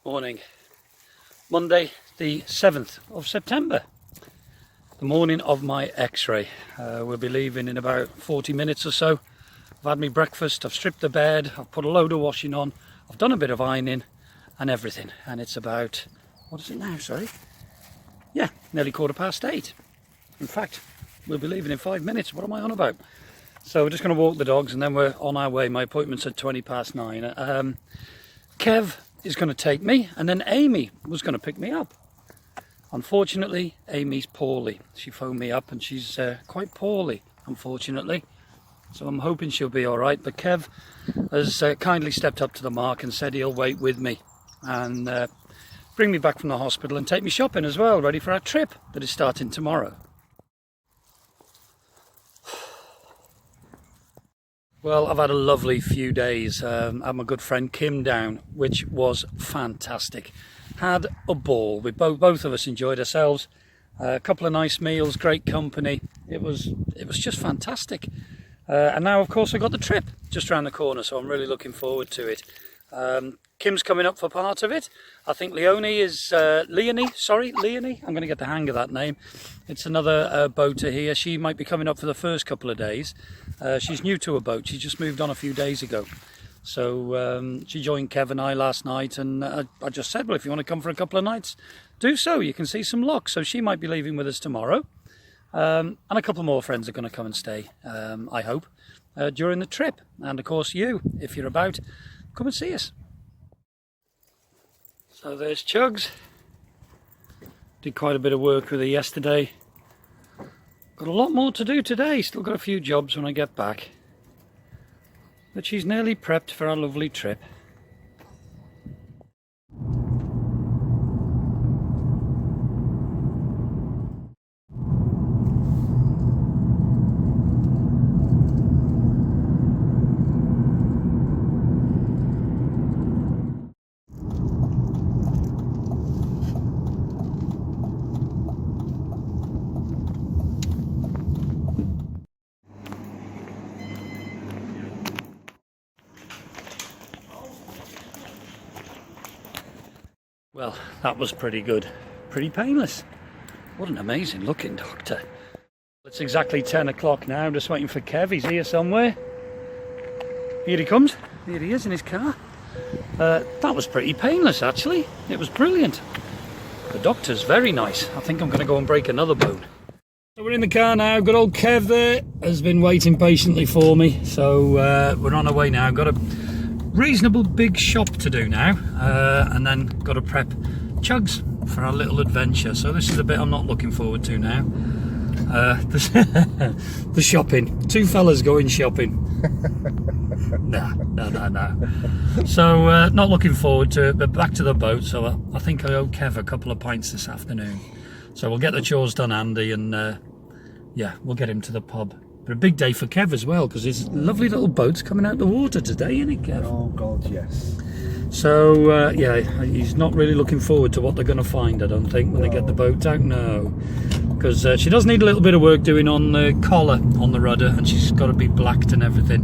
Morning. Monday the 7th of September. The morning of my x-ray. We'll be leaving in about 40 minutes or so. I've had my breakfast, I've stripped the bed, I've put a load of washing on, I've done a bit of ironing and everything. And it's about, what is it now, sorry? Yeah, nearly 8:15. In fact, we'll be leaving in 5 minutes. What am I on about? So we're just going to walk the dogs and then we're on our way. My appointment's at 9:20. Kev is going to take me, and then Amy was going to pick me up. Unfortunately, Amy's poorly. She phoned me up and she's quite poorly, unfortunately. So I'm hoping she'll be all right. But Kev has kindly stepped up to the mark and said he'll wait with me and bring me back from the hospital and take me shopping as well, ready for our trip that is starting tomorrow. Well, I've had a lovely few days. I had my good friend Kim down, which was fantastic. Had a ball. We both of us enjoyed ourselves. A couple of nice meals, great company. It was just fantastic. And now, of course, we've got the trip just around the corner, so I'm really looking forward to it. Kim's coming up for part of it. I think Leonie. I'm going to get the hang of that name. It's another boater here. She might be coming up for the first couple of days. She's new to a boat. She just moved on a few days ago. So she joined Kev and I last night, and I just said, well, if you want to come for a couple of nights, do so. You can see some loch. So she might be leaving with us tomorrow. And a couple more friends are going to come and stay, I hope, during the trip. And of course you, if you're about, come and see us. So there's Chugs. Did quite a bit of work with her yesterday. Got a lot more to do today. Still got a few jobs when I get back. But she's nearly prepped for our lovely trip. Well, that was pretty good. Pretty painless. What an amazing looking doctor. It's exactly 10 o'clock now. I'm just waiting for Kev. He's here somewhere. Here he comes. Here he is in his car. That was pretty painless, actually. It was brilliant. The doctor's very nice. I think I'm going to go and break another bone. So we're in the car now. Good old Kev there has been waiting patiently for me. So we're on our way now. Got a reasonable big shop to do now, and then got to prep Chugs for our little adventure. So this is the bit I'm not looking forward to now. The shopping. Two fellas going shopping. No. So not looking forward to it, but back to the boat. So I think I owe Kev a couple of pints this afternoon. So we'll get the chores done, Andy, and yeah, we'll get him to the pub. But a big day for Kev as well, because his lovely little boat's coming out the water today, isn't it, Kev? Oh God, yes. So yeah, he's not really looking forward to what they're going to find, I don't think, when they get the boat out. No, because she does need a little bit of work doing on the collar on the rudder, and she's got to be blacked and everything.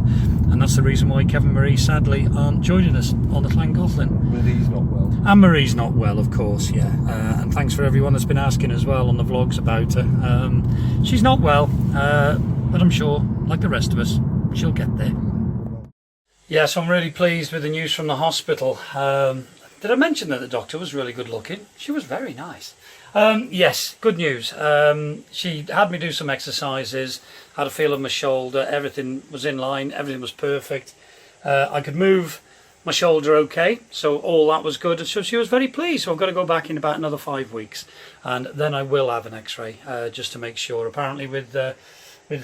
And that's the reason why Kev and Marie sadly aren't joining us on the Llangollen. Marie's not well. And Marie's not well, of course, yeah. And thanks for everyone that's been asking as well on the vlogs about her. She's not well. But I'm sure, like the rest of us, she'll get there. Yes, I'm really pleased with the news from the hospital. Did I mention that the doctor was really good looking? She was very nice. Yes, good news. She had me do some exercises, had a feel of my shoulder, everything was in line, everything was perfect. I could move my shoulder okay, so all that was good. So she was very pleased. So I've got to go back in about another 5 weeks, and then I will have an x-ray just to make sure. Apparently with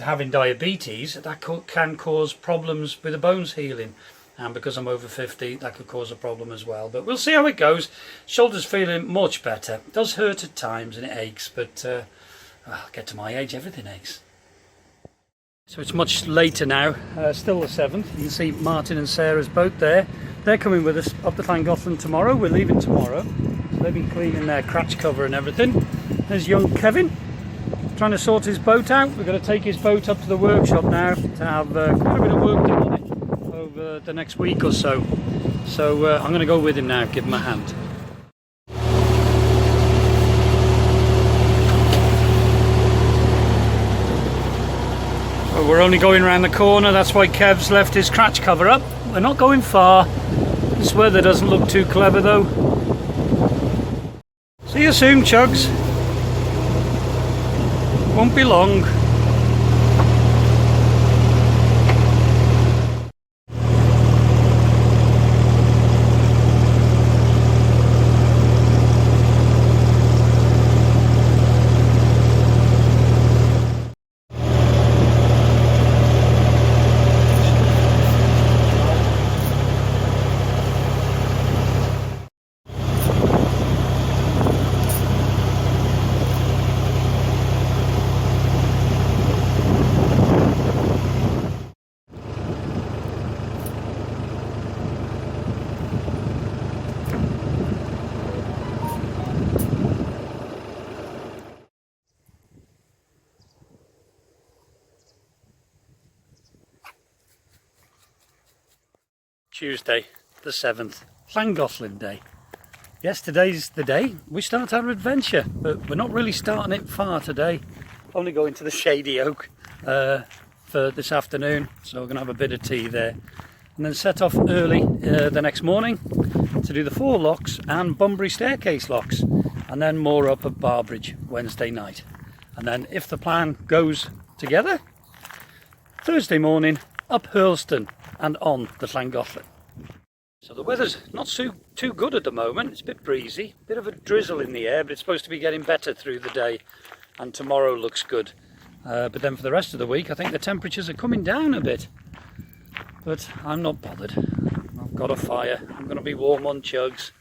having diabetes, that can cause problems with the bones healing, and because I'm over 50, that could cause a problem as well. But we'll see how it goes. Shoulder's feeling much better. It does hurt at times and it aches, but I'll get to my age, everything aches. So it's much later now, still the 7th. You can see Martin and Sarah's boat there. They're coming with us up the Llangollen tomorrow. We're leaving tomorrow. So they've been cleaning their cratch cover and everything. There's young Kevin trying to sort his boat out. We're going to take his boat up to the workshop now to have quite a bit of work done on it over the next week or so. So I'm going to go with him now, give him a hand. we're only going around the corner, that's why Kev's left his cratch cover up. We're not going far. This weather doesn't look too clever though. See you soon, Chugs. Won't be long. Tuesday the 7th, Llangollen Day. Yesterday's the day we start our adventure, but we're not really starting it far today. Only going to the Shady Oak for this afternoon, so we're going to have a bit of tea there. And then set off early the next morning to do the 4 locks and Bunbury staircase locks. And then more up at Barbridge Wednesday night. And then if the plan goes together, Thursday morning up Hurlston and on the Llangollen. So the weather's not too good at the moment. It's a bit breezy, bit of a drizzle in the air, but it's supposed to be getting better through the day, and tomorrow looks good. But then for the rest of the week I think the temperatures are coming down a bit, but I'm not bothered. I've got a fire, I'm going to be warm on Chugs.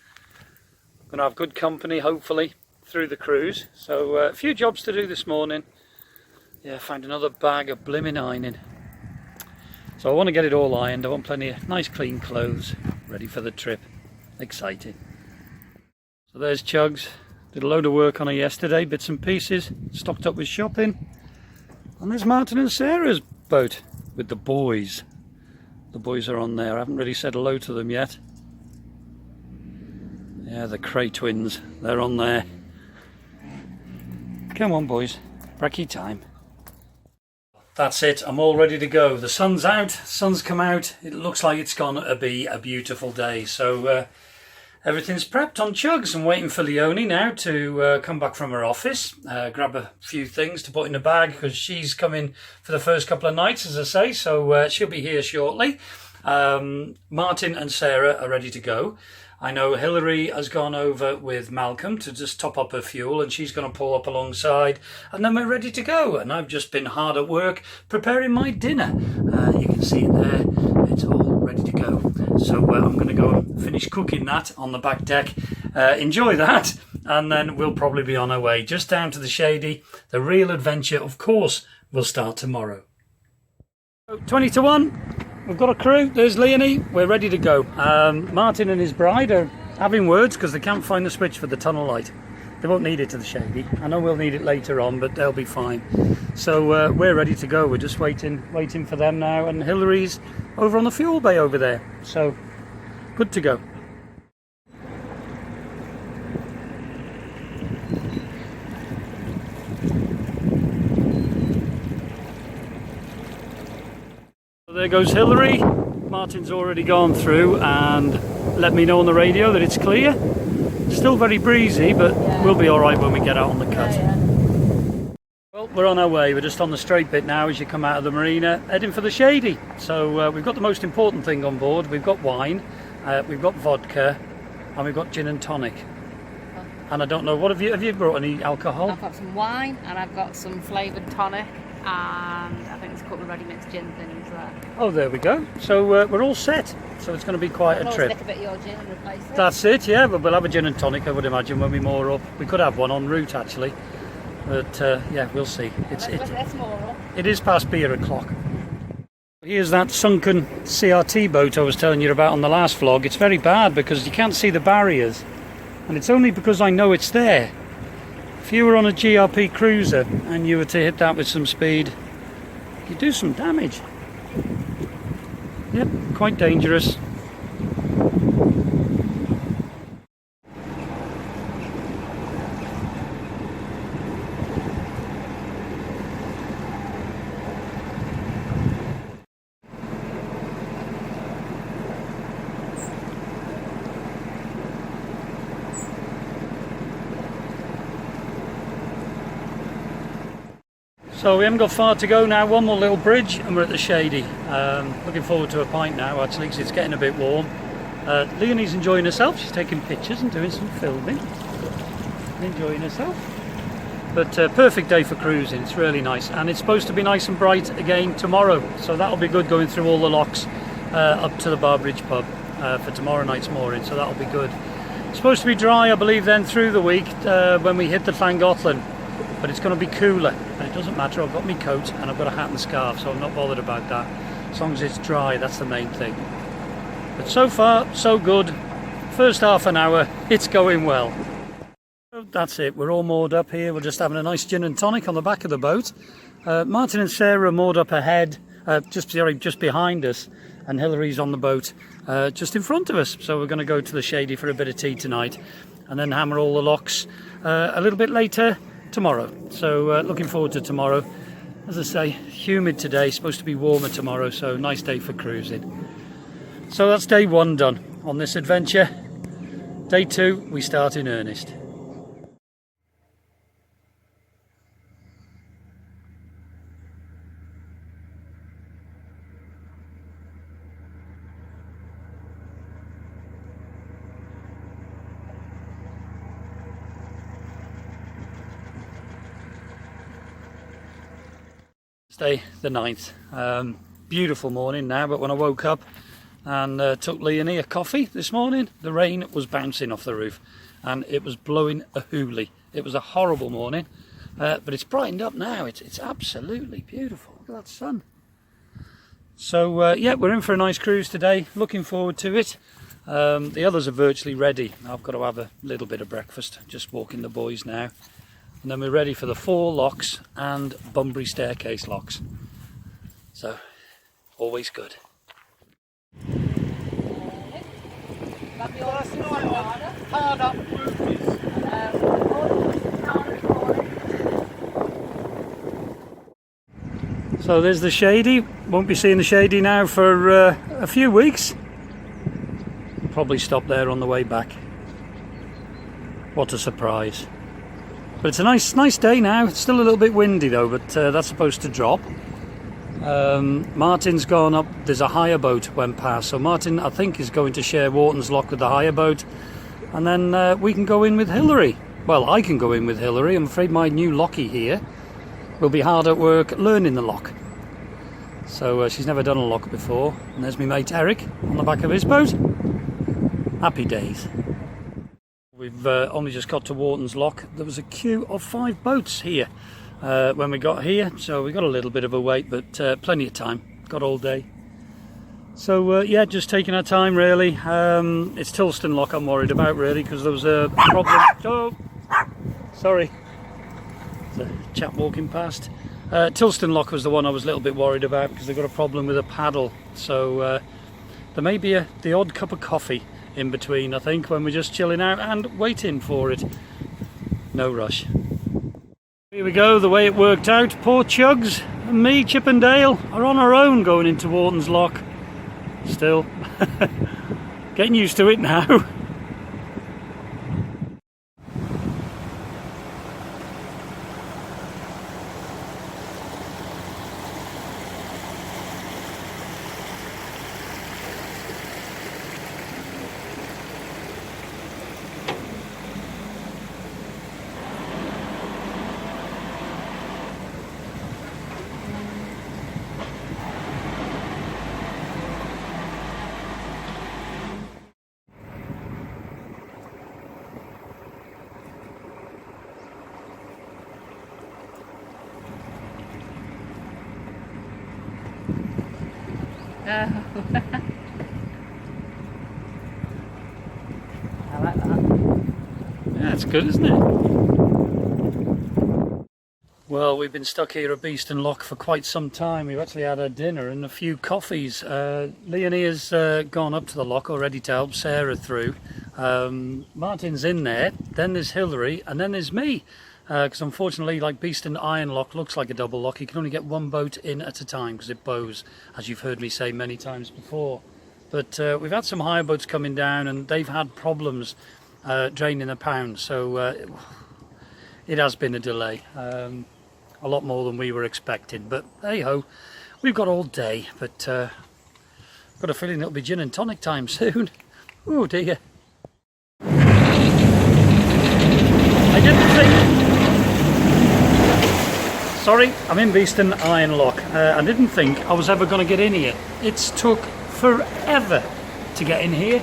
I'm going to have good company hopefully through the cruise. So a few jobs to do this morning. Yeah, find another bag of blimmin' ironing. So I want to get it all ironed. I want plenty of nice clean clothes ready for the trip. Exciting. So there's Chugs. Did a load of work on her yesterday, bits and pieces, stocked up with shopping. And there's Martin and Sarah's boat with the boys. The boys are on there. I haven't really said hello to them yet. Yeah, the Cray twins, they're on there. Come on boys, brekkie time. That's it, I'm all ready to go. The sun's out, sun's come out. It looks like it's going to be a beautiful day. So everything's prepped on Chugs. I'm waiting for Leonie now to come back from her office. Grab a few things to put in the bag because she's coming for the first couple of nights, as I say. So she'll be here shortly. Martin and Sarah are ready to go. I know Hilary has gone over with Malcolm to just top up her fuel, and she's going to pull up alongside, and then we're ready to go. And I've just been hard at work preparing my dinner. You can see it there, it's all ready to go. So I'm going to go and finish cooking that on the back deck, enjoy that, and then we'll probably be on our way just down to the Shady. The real adventure, of course, will start tomorrow. 20 to 1. We've got a crew. There's Leonie. We're ready to go. Martin and his bride are having words because they can't find the switch for the tunnel light. They won't need it to the Shady. I know we'll need it later on, but they'll be fine. So we're ready to go. We're just waiting for them now. And Hilary's over on the fuel bay over there. So good to go. There goes Hilary. Martin's already gone through and let me know on the radio that it's clear. Still very breezy, but we'll be all right when we get out on the cut. Well, we're on our way. We're just on the straight bit now as you come out of the marina, heading for the Shady. So we've got the most important thing on board. We've got wine, we've got vodka, and we've got gin and tonic. And I don't know, what have you brought any alcohol? I've got some wine and I've got some flavoured tonic. And I think there's a couple of ready-mixed gin things there. Oh, there we go. So we're all set. So it's going to be quite a trip. Nick a bit of your gin and replace it. That's it, yeah. But we'll have a gin and tonic, I would imagine, when we moor up. We could have one en route, actually. But yeah, we'll see. Let's moor up. It is past beer o'clock. Here's that sunken CRT boat I was telling you about on the last vlog. It's very bad because you can't see the barriers. And it's only because I know it's there. If you were on a GRP cruiser and you were to hit that with some speed, you do some damage. Yep, quite dangerous. So we haven't got far to go now, one more little bridge and we're at the Shady. Looking forward to a pint now actually because it's getting a bit warm. Leonie's enjoying herself, she's taking pictures and doing some filming. Enjoying herself. But perfect day for cruising, it's really nice. And it's supposed to be nice and bright again tomorrow. So that'll be good going through all the locks up to the Barbridge pub for tomorrow night's mooring. So that'll be good. It's supposed to be dry I believe then through the week when we hit the Llangollen. But it's going to be cooler, and it doesn't matter, I've got my coat and I've got a hat and scarf, so I'm not bothered about that. As long as it's dry, that's the main thing. But so far, so good. First half an hour, it's going well. So that's it, we're all moored up here, we're just having a nice gin and tonic on the back of the boat. Martin and Sarah are moored up ahead, just behind us, and Hillary's on the boat just in front of us. So we're going to go to the Shady for a bit of tea tonight, and then hammer all the locks a little bit later tomorrow. So looking forward to tomorrow. As I say, humid today, supposed to be warmer tomorrow, so nice day for cruising. So that's day one done on this adventure. Day two, we start in earnest. Day the 9th. Beautiful morning now, but when I woke up and took Leonie a coffee this morning, the rain was bouncing off the roof and it was blowing a hoolie. It was a horrible morning, but it's brightened up now. It's absolutely beautiful. Look at that sun. So yeah, we're in for a nice cruise today, looking forward to it. The others are virtually ready. I've got to have a little bit of breakfast, just walking the boys now. And then we're ready for the 4 locks and Bunbury staircase locks. So, always good. So there's the Shady. Won't be seeing the Shady now for a few weeks. Probably stop there on the way back. What a surprise. But it's a nice day now. It's still a little bit windy though, but that's supposed to drop. Martin's gone up. There's a hire boat went past, so Martin I think is going to share Wharton's lock with the hire boat, and then we can go in with Hillary. Well, I can go in with Hillary. I'm afraid my new lockie here will be hard at work learning the lock. So she's never done a lock before. And there's my mate Eric on the back of his boat. Happy days. We've only just got to Wharton's Lock. There was a queue of 5 boats here when we got here, so we got a little bit of a wait, but plenty of time. Got all day. So yeah, just taking our time really. It's Tilston Lock I'm worried about really, because there was a problem. Oh, sorry. There's a chap walking past. Tilston Lock was the one I was a little bit worried about because they've got a problem with a paddle. So there may be the odd cup of coffee in between, I think, when we're just chilling out and waiting for it. No rush. Here we go, the way it worked out. Poor Chugs and me, Chip and Dale, are on our own going into Wharton's Lock. Still. Getting used to it now. I like that. Yeah, it's good, isn't it? Well, we've been stuck here at Beeston Lock for quite some time. We've actually had our dinner and a few coffees. Leonie has gone up to the lock already to help Sarah through. Martin's in there, then there's Hillary, and then there's me. Because unfortunately, like Beeston Iron Lock looks like a double lock, you can only get one boat in at a time because it bows, as you've heard me say many times before. But we've had some hire boats coming down and they've had problems draining the pound, so it has been a delay. a lot more than we were expecting. But hey ho, we've got all day. But got a feeling it'll be gin and tonic time soon. Oh dear. I didn't think. Sorry, I'm in Beeston Iron Lock. I didn't think I was ever going to get in here. It's took forever to get in here.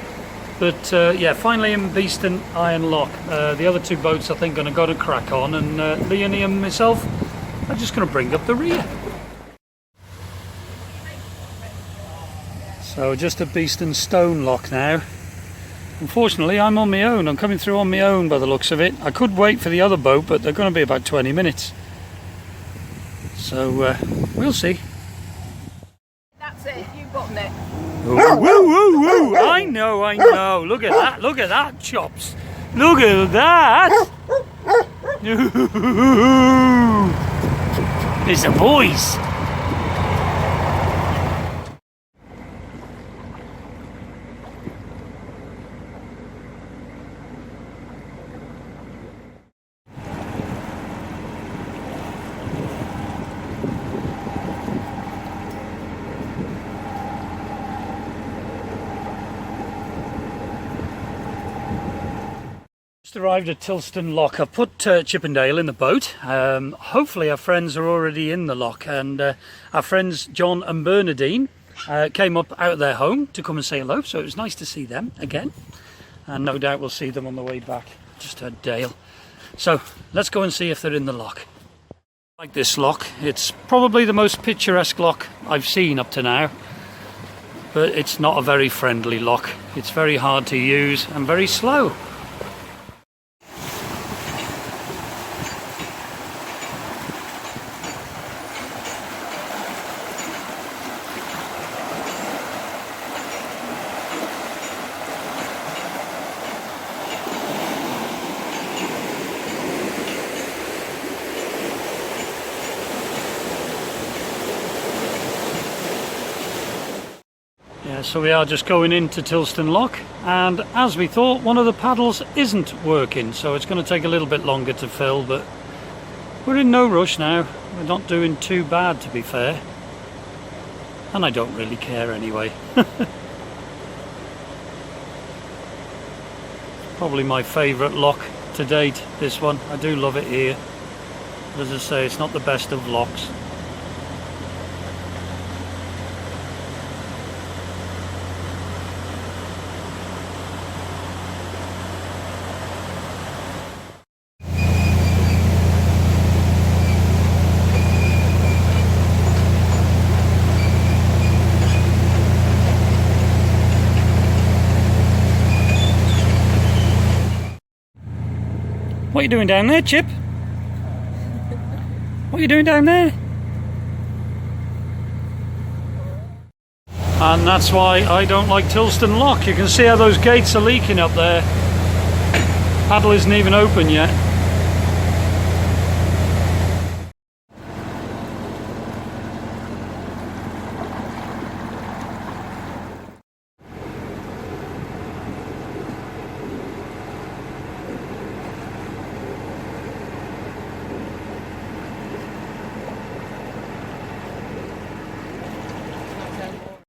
But yeah, finally in Beeston Iron Lock. The other two boats I think are going to crack on, and Leonie and myself are just going to bring up the rear. So just at Beeston Stone Lock now. Unfortunately I'm on my own. I'm coming through on my own by the looks of it. I could wait for the other boat, but they're going to be about 20 minutes. So we'll see. That's it, you button it. Woo, woo, woo, woo. I know. Look at that, chops. Look at that. It's the boys. Arrived at Tilston Lock. I've put Chippendale in the boat. Hopefully our friends are already in the lock, and our friends John and Bernadine came up out of their home to come and say hello, so it was nice to see them again, and no doubt we'll see them on the way back. Just heard Dale. So let's go and see if they're in the lock. I like this lock. It's probably the most picturesque lock I've seen up to now, but it's not a very friendly lock. It's very hard to use and very slow. So we are just going into Tilston Lock, and as we thought, one of the paddles isn't working, so it's going to take a little bit longer to fill, but we're in no rush now. We're not doing too bad, to be fair, and I don't really care anyway. Probably my favourite lock to date, this one. I do love it here, but as I say, it's not the best of locks. What are you doing down there, Chip? What are you doing down there? And that's why I don't like Tilston Lock. You can see how those gates are leaking up there. Paddle isn't even open yet.